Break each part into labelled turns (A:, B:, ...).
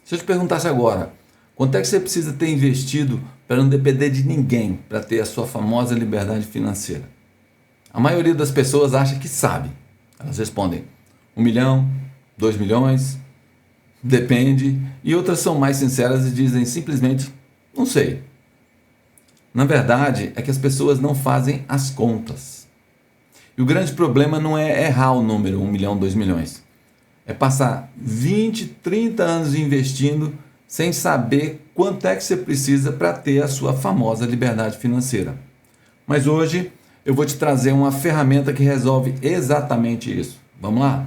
A: Se eu te perguntasse agora, quanto é que você precisa ter investido para não depender de ninguém, para ter a sua famosa liberdade financeira? A maioria das pessoas acha que sabe. Elas respondem 1 milhão, 2 milhões, depende. E outras são mais sinceras e dizem simplesmente não sei. Na verdade, é que as pessoas não fazem as contas. E o grande problema não é errar o número 1 milhão, 2 milhões. É passar 20, 30 anos investindo sem saber quanto é que você precisa para ter a sua famosa liberdade financeira. Mas hoje eu vou te trazer uma ferramenta que resolve exatamente isso. Vamos lá?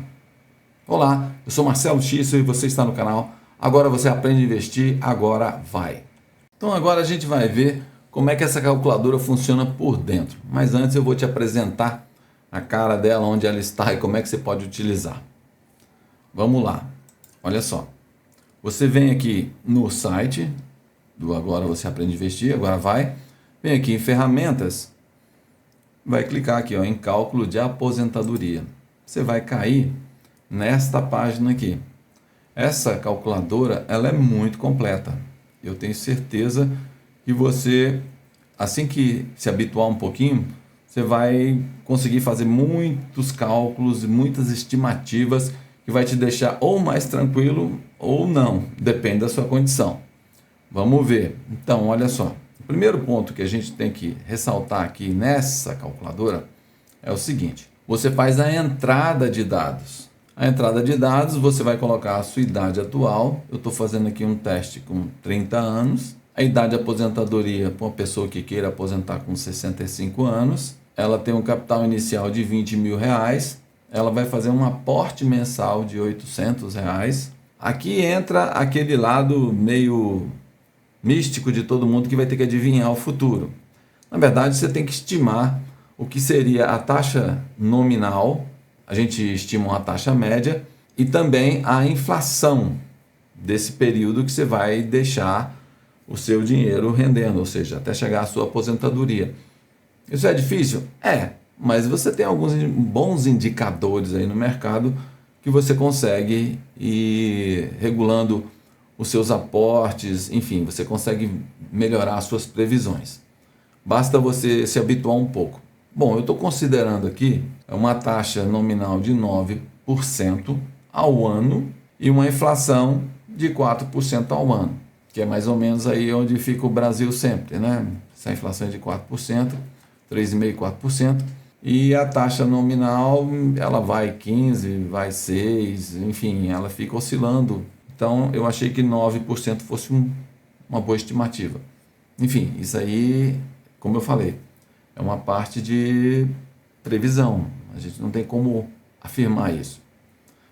A: Olá, eu sou Marcelo Xício e você está no canal Agora Você Aprende a Investir, Agora Vai. Então agora a gente vai ver como é que essa calculadora funciona por dentro. Mas antes eu vou te apresentar a cara dela, onde ela está e como é que você pode utilizar. Vamos lá, olha só. Você vem aqui no site do Agora Você Aprende a Investir, Agora Vai. Vem aqui em ferramentas, vai clicar aqui ó, em cálculo de aposentadoria. Você vai cair nesta página aqui. Essa calculadora ela é muito completa. Eu tenho certeza que você, assim que se habituar um pouquinho, você vai conseguir fazer muitos cálculos, muitas estimativas que vai te deixar ou mais tranquilo ou não, depende da sua condição. Vamos ver. Então, olha só. O primeiro ponto que a gente tem que ressaltar aqui nessa calculadora é o seguinte. Você faz a entrada de dados. A entrada de dados, você vai colocar a sua idade atual. Eu estou fazendo aqui um teste com 30 anos. A idade de aposentadoria para uma pessoa que queira aposentar com 65 anos. Ela tem um capital inicial de 20 mil reais. Ela vai fazer um aporte mensal de 800 reais. Aqui entra aquele lado meio místico de todo mundo que vai ter que adivinhar o futuro. Na verdade, você tem que estimar o que seria a taxa nominal, a gente estima uma taxa média, e também a inflação desse período que você vai deixar o seu dinheiro rendendo, ou seja, até chegar à sua aposentadoria. Isso é difícil? É, mas você tem alguns bons indicadores aí no mercado que você consegue ir regulando os seus aportes, enfim, você consegue melhorar as suas previsões. Basta você se habituar um pouco. Bom, eu estou considerando aqui uma taxa nominal de 9% ao ano e uma inflação de 4% ao ano, que é mais ou menos aí onde fica o Brasil sempre, né? Essa inflação é de 4%, 3,5%, 4%. E a taxa nominal, ela vai 15%, vai 6%, enfim, ela fica oscilando. Então, eu achei que 9% fosse uma boa estimativa. Enfim, isso aí, como eu falei, é uma parte de previsão. A gente não tem como afirmar isso.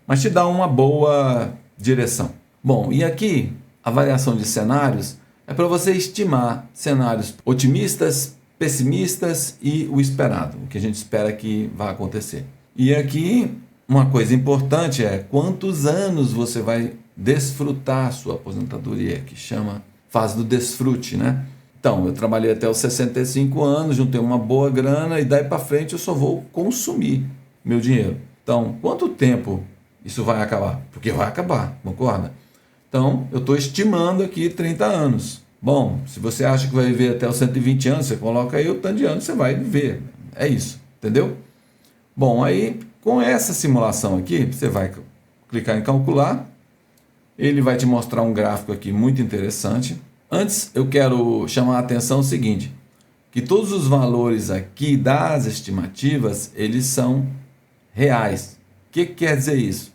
A: Mas te dá uma boa direção. Bom, e aqui, a variação de cenários é para você estimar cenários otimistas, pessimistas e o esperado, o que a gente espera que vai acontecer. E aqui, uma coisa importante é quantos anos você vai desfrutar a sua aposentadoria, que chama fase do desfrute, né? Então, eu trabalhei até os 65 anos, juntei uma boa grana e daí para frente eu só vou consumir meu dinheiro. Então, quanto tempo isso vai acabar? Porque vai acabar, concorda? Então, eu estou estimando aqui 30 anos. Bom, se você acha que vai viver até os 120 anos, você coloca aí o tanto de anos que você vai viver. É isso, entendeu? Bom, aí com essa simulação aqui, você vai clicar em calcular. Ele vai te mostrar um gráfico aqui muito interessante. Antes, eu quero chamar a atenção o seguinte, que todos os valores aqui das estimativas, eles são reais. O que quer dizer isso?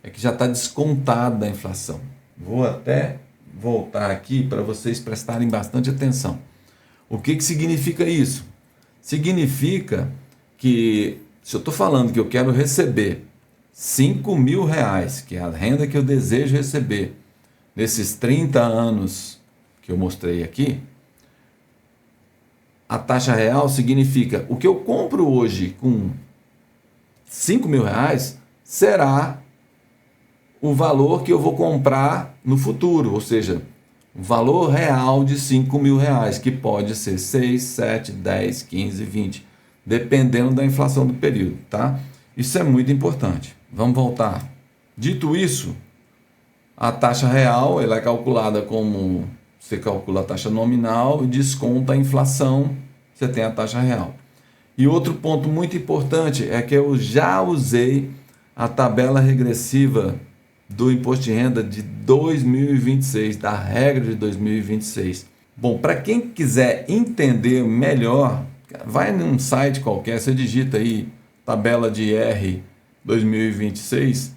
A: É que já está descontado da inflação. Vou até voltar aqui para vocês prestarem bastante atenção. O que significa isso? Significa que, se eu estou falando que eu quero receber 5 mil reais, que é a renda que eu desejo receber, nesses 30 anos que eu mostrei aqui, a taxa real significa o que eu compro hoje com 5 mil reais será o valor que eu vou comprar no futuro, ou seja, o valor real de 5 mil reais, que pode ser 6, 7, 10, 15, 20, dependendo da inflação do período, tá? Isso é muito importante. Vamos voltar. Dito isso, A taxa real ela é calculada como você calcula a taxa nominal e desconta a inflação, você tem a taxa real. E outro ponto muito importante é que eu já usei a tabela regressiva do imposto de renda de 2026, da regra de 2026. Bom, para quem quiser entender melhor, vai num site qualquer, você digita aí tabela de R 2026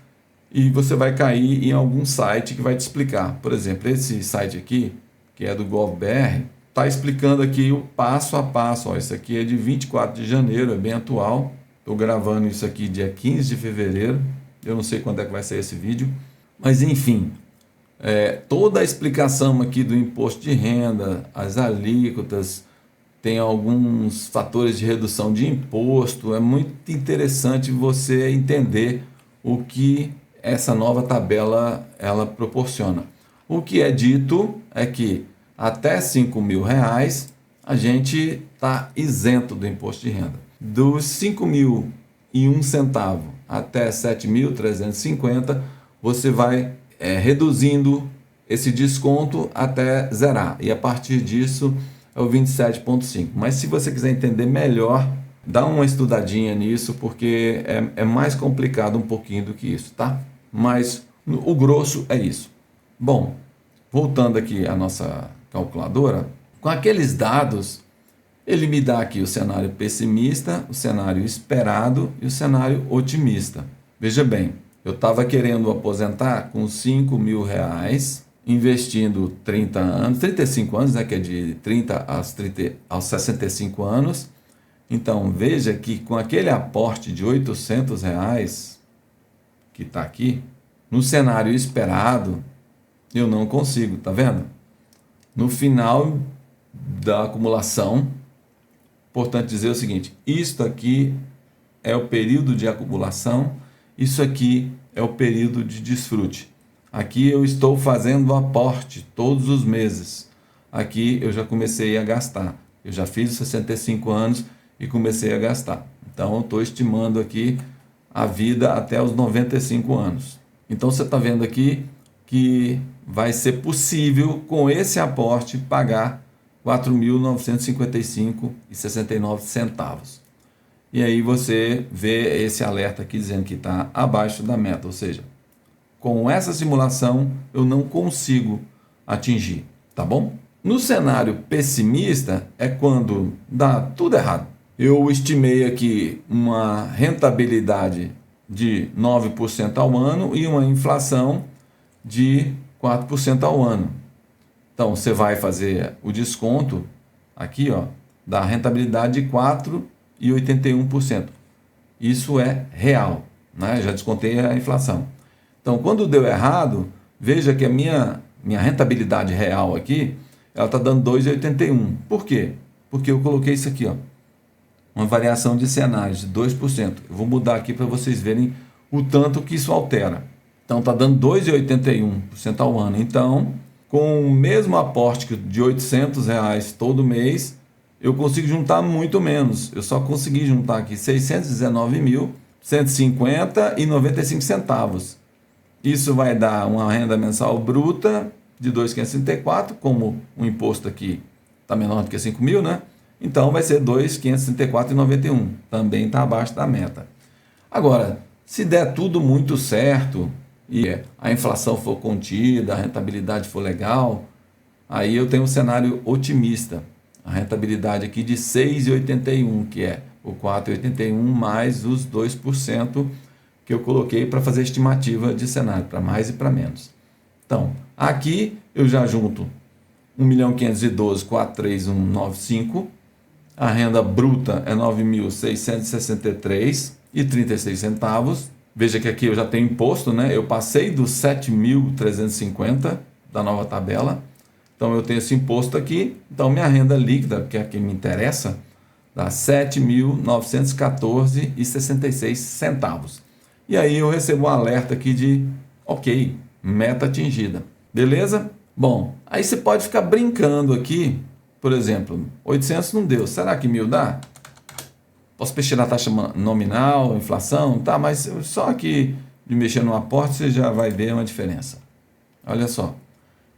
A: e você vai cair em algum site que vai te explicar. Por exemplo, esse site aqui, que é do GovBR, está explicando aqui o passo a passo. Ó, isso aqui é de 24 de janeiro, é bem atual. Estou gravando isso aqui dia 15 de fevereiro. Eu não sei quando é que vai sair esse vídeo. Mas enfim, toda a explicação aqui do imposto de renda, as alíquotas, tem alguns fatores de redução de imposto. É muito interessante você entender o que essa nova tabela ela proporciona. O que é dito é que até R$ 5.000 a gente está isento do imposto de renda. Dos R$ 5.001 até R$ 7.350, você vai reduzindo esse desconto até zerar. E a partir disso é o 27,5. Mas se você quiser entender melhor, dá uma estudadinha nisso, porque é mais complicado um pouquinho do que isso, tá? Mas o grosso é isso. Bom, voltando aqui à nossa calculadora, com aqueles dados, ele me dá aqui o cenário pessimista, o cenário esperado e o cenário otimista. Veja bem, eu estava querendo aposentar com R$ 5.000, investindo 35 anos, né, que é de 30 aos 65 anos. Então, veja que com aquele aporte de R$ 800, que está aqui, no cenário esperado, eu não consigo, tá vendo? No final da acumulação, importante dizer o seguinte, isto aqui é o período de acumulação, isso aqui é o período de desfrute. Aqui eu estou fazendo aporte todos os meses. Aqui eu já comecei a gastar. Eu já fiz os 65 anos e comecei a gastar. Então eu estou estimando aqui a vida até os 95 anos. Então você está vendo aqui que vai ser possível, com esse aporte, pagar R$ 4.955,69. E aí você vê esse alerta aqui dizendo que está abaixo da meta, ou seja, com essa simulação eu não consigo atingir, tá bom? No cenário pessimista é quando dá tudo errado. Eu estimei aqui uma rentabilidade de 9% ao ano e uma inflação de 4% ao ano. Então, você vai fazer o desconto aqui, ó, da rentabilidade de 4,81%. Isso é real, né? Já descontei a inflação. Então, quando deu errado, veja que a minha rentabilidade real aqui, ela está dando 2,81%. Por quê? Porque eu coloquei isso aqui, ó, uma variação de cenários de 2%. Eu vou mudar aqui para vocês verem o tanto que isso altera. Então, está dando 2,81% ao ano. Então, com o mesmo aporte de R$ 800 todo mês, eu consigo juntar muito menos. Eu só consegui juntar aqui R$ 619.150,95. Isso vai dar uma renda mensal bruta de 2.534, como o imposto aqui está menor do que 5.000, né? Então vai ser 2.534,91. Também está abaixo da meta. Agora, se der tudo muito certo e a inflação for contida, a rentabilidade for legal, aí eu tenho um cenário otimista. A rentabilidade aqui de 6,81, que é o 4,81 mais os 2% que eu coloquei para fazer estimativa de cenário, para mais e para menos. Então, aqui eu já junto 1.512.43195, a renda bruta é 9.663,36. Veja que aqui eu já tenho imposto, né? Eu passei dos 7.350 da nova tabela. Então eu tenho esse imposto aqui. Então minha renda líquida, que é a que me interessa, dá R$ 7.914,66. E aí eu recebo um alerta aqui de ok, meta atingida. Beleza? Bom, aí você pode ficar brincando aqui. Por exemplo, 800 não deu. Será que 1.000 dá? Posso mexer na taxa nominal, inflação, tá? Mas só aqui de mexer no aporte você já vai ver uma diferença. Olha só.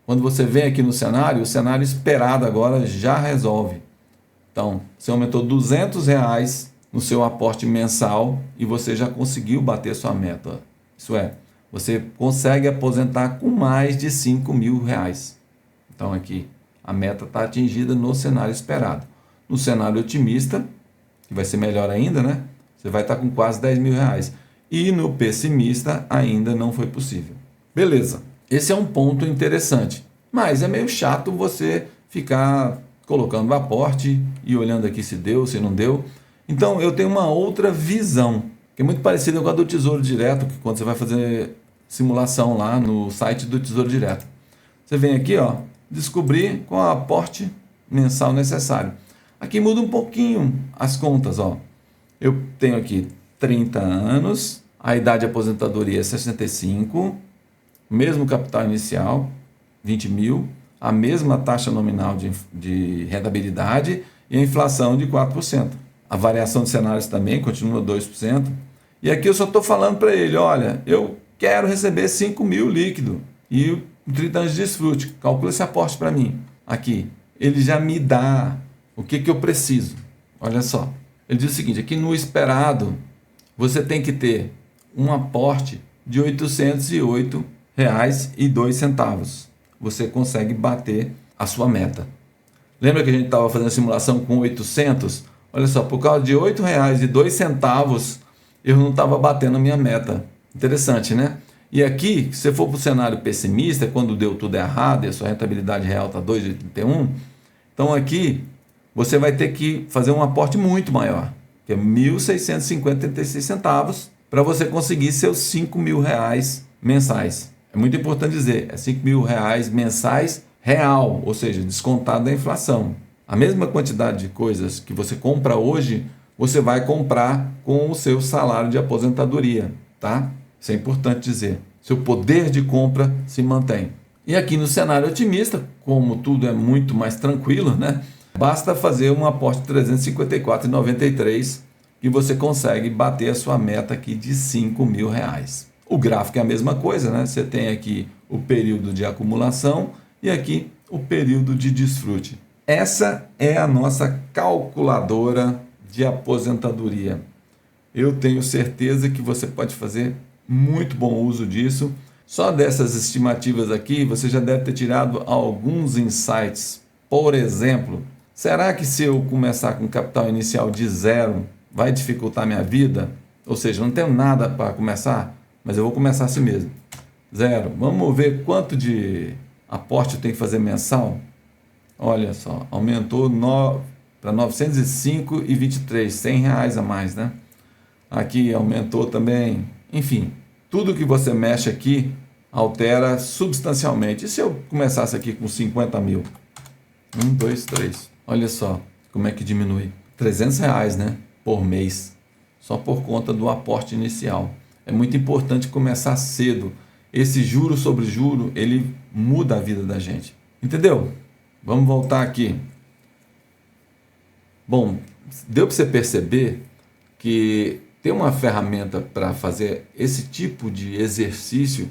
A: Quando você vem aqui no cenário, o cenário esperado agora já resolve. Então, você aumentou R$ 200 no seu aporte mensal e você já conseguiu bater sua meta. Isso é, você consegue aposentar com mais de R$ 5.000. Então aqui, a meta está atingida no cenário esperado. No cenário otimista, que vai ser melhor ainda, né? Você vai estar com quase R$ 10.000. E no pessimista, ainda não foi possível. Beleza, esse é um ponto interessante. Mas é meio chato você ficar colocando aporte e olhando aqui se deu, se não deu. Então eu tenho uma outra visão, que é muito parecida com a do Tesouro Direto, que quando você vai fazer simulação lá no site do Tesouro Direto. Você vem aqui, ó, descobrir qual é o aporte mensal necessário. Aqui muda um pouquinho as contas, ó. Eu tenho aqui 30 anos, a idade de aposentadoria é 65, mesmo capital inicial, 20 mil, a mesma taxa nominal de rentabilidade e a inflação de 4%. A variação de cenários também continua 2%. E aqui eu só estou falando para ele, olha, eu quero receber 5 mil líquido e 30 anos de desfrute. Calcula esse aporte para mim. Aqui, ele já me dá o que eu preciso. Olha só, ele diz o seguinte, aqui no esperado, você tem que ter um aporte de R$ 808,02. Você consegue bater a sua meta. Lembra que a gente estava fazendo a simulação com 800? Olha só, por causa de R$ 8,02, eu não estava batendo a minha meta. Interessante, né? E aqui, se você for para o cenário pessimista, quando deu tudo errado e a sua rentabilidade real está 2,81, então aqui você vai ter que fazer um aporte muito maior, que é R$ 1.650,36, para você conseguir seus R$ 5.000 mensais. É muito importante dizer, é R$ 5.000 mensais real, ou seja, descontado da inflação. A mesma quantidade de coisas que você compra hoje, você vai comprar com o seu salário de aposentadoria, tá? Isso é importante dizer. Seu poder de compra se mantém. E aqui no cenário otimista, como tudo é muito mais tranquilo, né? Basta fazer um aporte de R$ 354,93 e você consegue bater a sua meta aqui de R$ 5.000. O gráfico é a mesma coisa, né? Você tem aqui o período de acumulação e aqui o período de desfrute. Essa é a nossa calculadora de aposentadoria. Eu tenho certeza que você pode fazer muito bom uso disso. Só dessas estimativas aqui, você já deve ter tirado alguns insights. Por exemplo, será que se eu começar com capital inicial de zero, vai dificultar minha vida? Ou seja, não tenho nada para começar, mas eu vou começar assim mesmo. Zero. Vamos ver quanto de aporte eu tenho que fazer mensal? Olha só, aumentou para R$ 905,23, R$ 100 a mais, né? Aqui aumentou também, enfim, tudo que você mexe aqui altera substancialmente. E se eu começasse aqui com 50 mil? 1, 2, 3. Olha só como é que diminui. R$ 300, né? Por mês, só por conta do aporte inicial. É muito importante começar cedo. Esse juro sobre juro, ele muda a vida da gente. Entendeu? Vamos voltar aqui. Bom, deu para você perceber que ter uma ferramenta para fazer esse tipo de exercício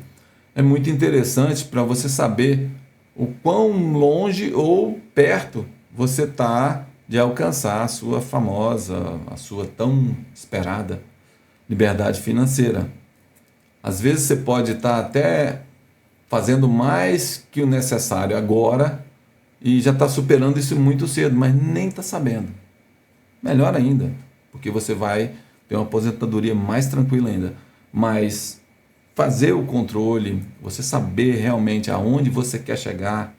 A: é muito interessante para você saber o quão longe ou perto você está de alcançar a sua famosa, a sua tão esperada liberdade financeira. Às vezes você pode estar até fazendo mais que o necessário agora e já está superando isso muito cedo, mas nem está sabendo. Melhor ainda, porque você vai ter uma aposentadoria mais tranquila ainda. Mas fazer o controle, você saber realmente aonde você quer chegar,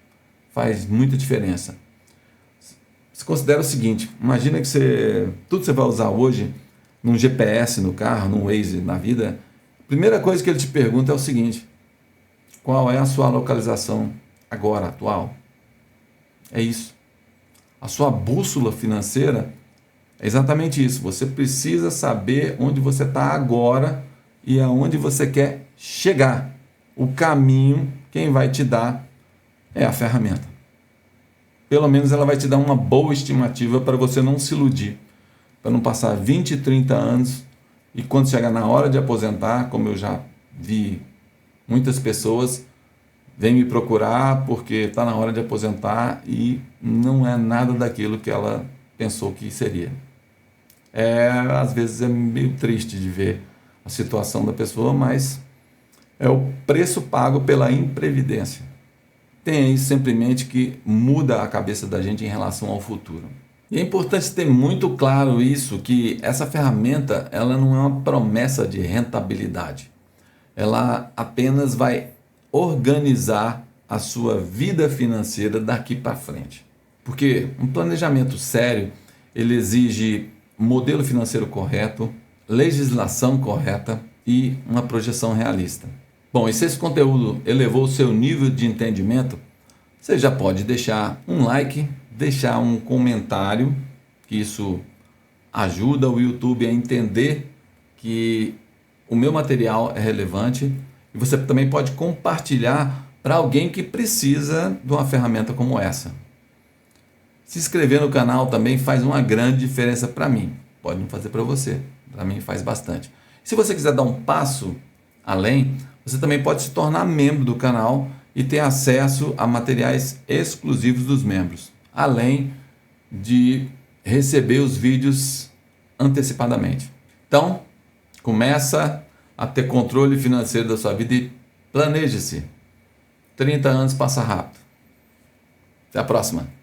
A: faz muita diferença. Você considera o seguinte, imagina que tudo que você vai usar hoje, num GPS no carro, num Waze na vida, a primeira coisa que ele te pergunta é o seguinte, qual é a sua localização agora, atual? É isso. A sua bússola financeira é exatamente isso. Você precisa saber onde você está agora e aonde você quer chegar. O caminho, quem vai te dar é a ferramenta. Pelo menos ela vai te dar uma boa estimativa para você não se iludir. Para não passar 20, 30 anos e quando chegar na hora de aposentar, como eu já vi muitas pessoas, vem me procurar porque está na hora de aposentar e não é nada daquilo que ela pensou que seria. Às vezes é meio triste de ver a situação da pessoa, mas é o preço pago pela imprevidência. Tenha isso sempre em mente, que muda a cabeça da gente em relação ao futuro. E é importante ter muito claro isso, que essa ferramenta ela não é uma promessa de rentabilidade. Ela apenas vai organizar a sua vida financeira daqui para frente. Porque um planejamento sério, ele exige um modelo financeiro correto, legislação correta e uma projeção realista. Bom, e se esse conteúdo elevou o seu nível de entendimento, você já pode deixar um like, deixar um comentário, que isso ajuda o YouTube a entender que o meu material é relevante, e você também pode compartilhar para alguém que precisa de uma ferramenta como essa. Se inscrever no canal também faz uma grande diferença para mim. Pode não fazer para você, para mim faz bastante. Se você quiser dar um passo além, você também pode se tornar membro do canal e ter acesso a materiais exclusivos dos membros, além de receber os vídeos antecipadamente. Então, começa a ter controle financeiro da sua vida e planeje-se. 30 anos passa rápido. Até a próxima.